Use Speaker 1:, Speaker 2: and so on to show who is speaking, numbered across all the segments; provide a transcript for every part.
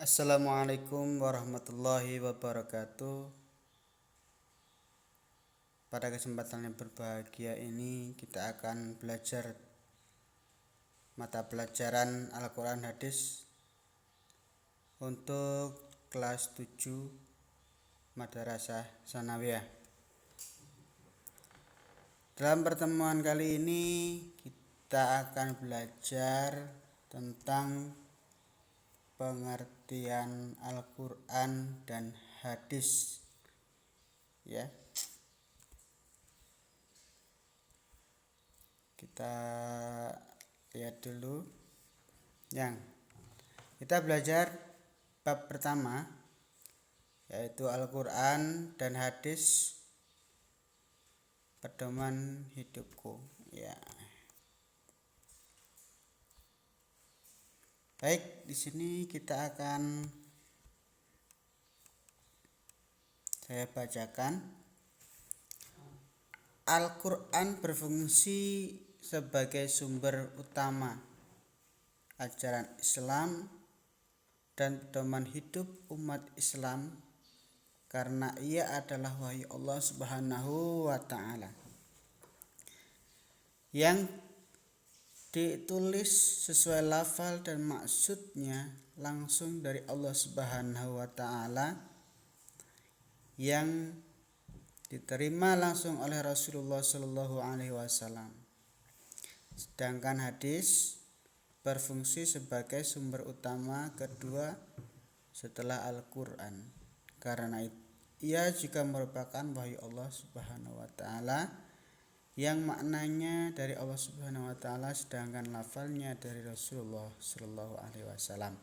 Speaker 1: Assalamualaikum warahmatullahi wabarakatuh. Pada kesempatan yang berbahagia ini kita akan belajar mata pelajaran Al-Quran Hadis untuk kelas 7 Madrasah Tsanawiyah. Dalam pertemuan kali ini kita akan belajar tentang pengertian Al-Quran dan hadis, ya. Kita lihat dulu. Kita belajar bab pertama, yaitu Al-Quran dan hadis pedoman hidupku, ya. Baik, di sini saya bacakan. Al-Quran berfungsi sebagai sumber utama ajaran Islam dan pedoman hidup umat Islam karena ia adalah wahyu Allah Subhanahu wa Ta'ala yang ditulis sesuai lafal dan maksudnya langsung dari Allah Subhanahu wa Ta'ala, yang diterima langsung oleh Rasulullah Shallallahu Alaihi Wasallam. Sedangkan hadis berfungsi sebagai sumber utama kedua setelah Al-Quran, karena ia juga merupakan wahyu Allah Subhanahu wa Ta'ala yang maknanya dari Allah Subhanahu wa Ta'ala, sedangkan lafalnya dari Rasulullah Shallallahu Alaihi Wasallam.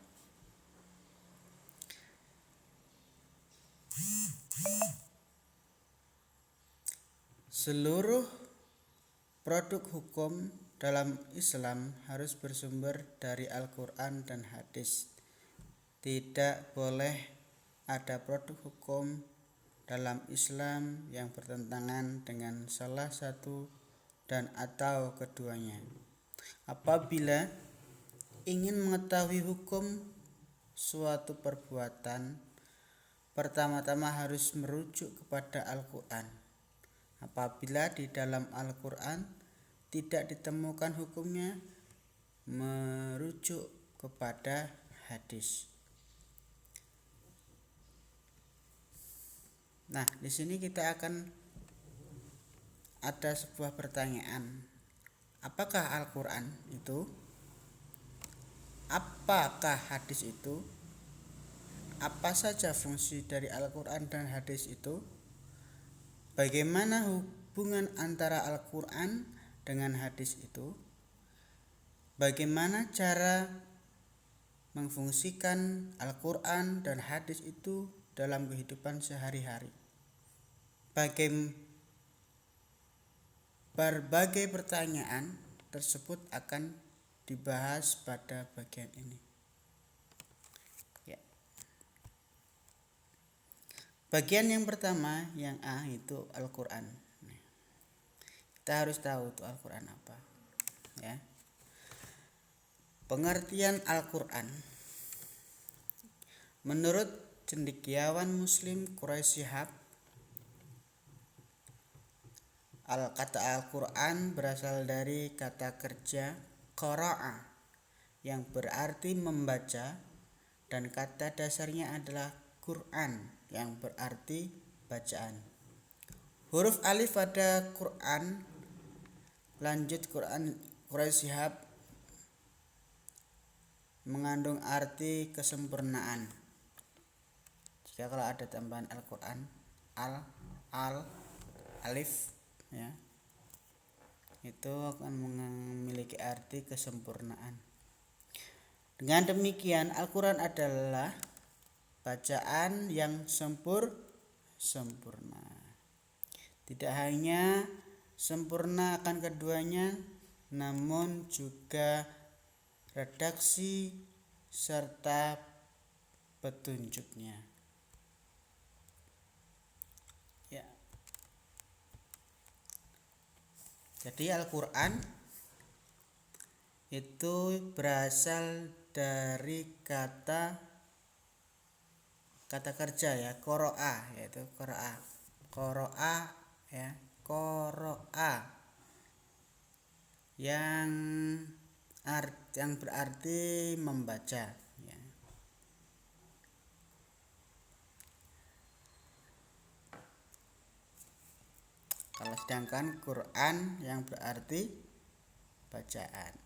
Speaker 1: Seluruh produk hukum dalam Islam harus bersumber dari Al-Quran dan hadis. Tidak boleh ada produk hukum dalam Islam yang bertentangan dengan salah satu dan atau keduanya. Apabila ingin mengetahui hukum suatu perbuatan, pertama-tama harus merujuk kepada Al-Quran. Apabila di dalam Al-Quran tidak ditemukan hukumnya, merujuk kepada hadis. Nah, di sini kita akan ada sebuah pertanyaan. Apakah Al-Quran itu? Apakah hadis itu? Apa saja fungsi dari Al-Quran dan hadis itu? Bagaimana hubungan antara Al-Quran dengan hadis itu? Bagaimana cara memfungsikan Al-Quran dan hadis itu dalam kehidupan sehari-hari? Berbagai pertanyaan tersebut akan dibahas pada bagian ini. Bagian yang pertama, yang A, itu Al-Quran. Kita harus tahu itu Al-Quran apa, ya. Pengertian Al-Quran menurut cendekiawan Muslim Quraisy Shihab, kata Al-Quran berasal dari kata kerja qara'a yang berarti membaca, dan kata dasarnya adalah Quran yang berarti bacaan. Huruf alif pada Quran lanjut Quran Quraisy Shihab mengandung arti kesempurnaan. Jika kalau ada tambahan Al-Quran, alif, ya, itu akan memiliki arti kesempurnaan. Dengan demikian, Al-Quran adalah bacaan yang sempurna. Tidak hanya sempurna akan keduanya, namun juga redaksi serta petunjuknya. Ya. Jadi Al-Quran itu berasal dari kata kata kerja ya, qoro'a, yaitu qoro'a. Qoro'a ya, qoro'a yang berarti membaca ya. Kalau sedangkan Quran yang berarti bacaan.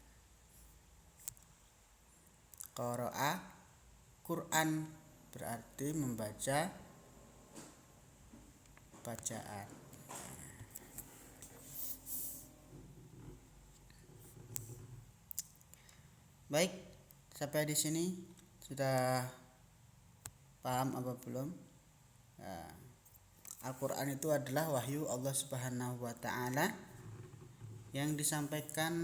Speaker 1: Qoro'a, Quran berarti membaca bacaan. Baik, sampai di sini sudah paham apa belum? Nah, Al-Quran itu adalah wahyu Allah Subhanahu wa Ta'ala yang disampaikan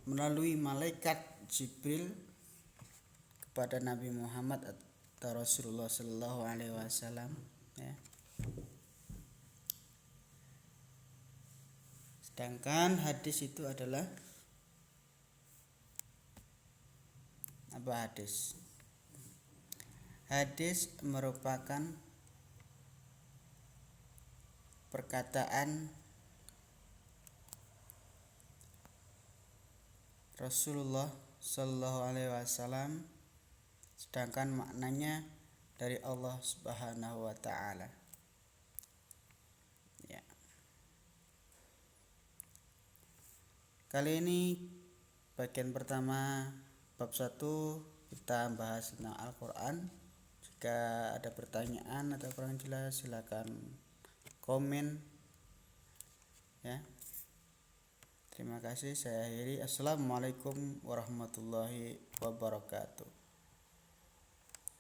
Speaker 1: melalui malaikat Jibril kepada Nabi Muhammad atau Rasulullah Sallallahu Alaihi Wasallam ya. Sedangkan hadis itu adalah apa hadis? Hadis merupakan perkataan Rasulullah Sallallahu Alaihi Wasallam, sedangkan maknanya dari Allah Subhanahu Wa Taala. Ya. Kali ini bagian pertama bab 1 kita bahas tentang Al-Quran. Jika ada pertanyaan atau kurang jelas silakan komen ya. Terima kasih, saya akhiri. Assalamualaikum warahmatullahi wabarakatuh.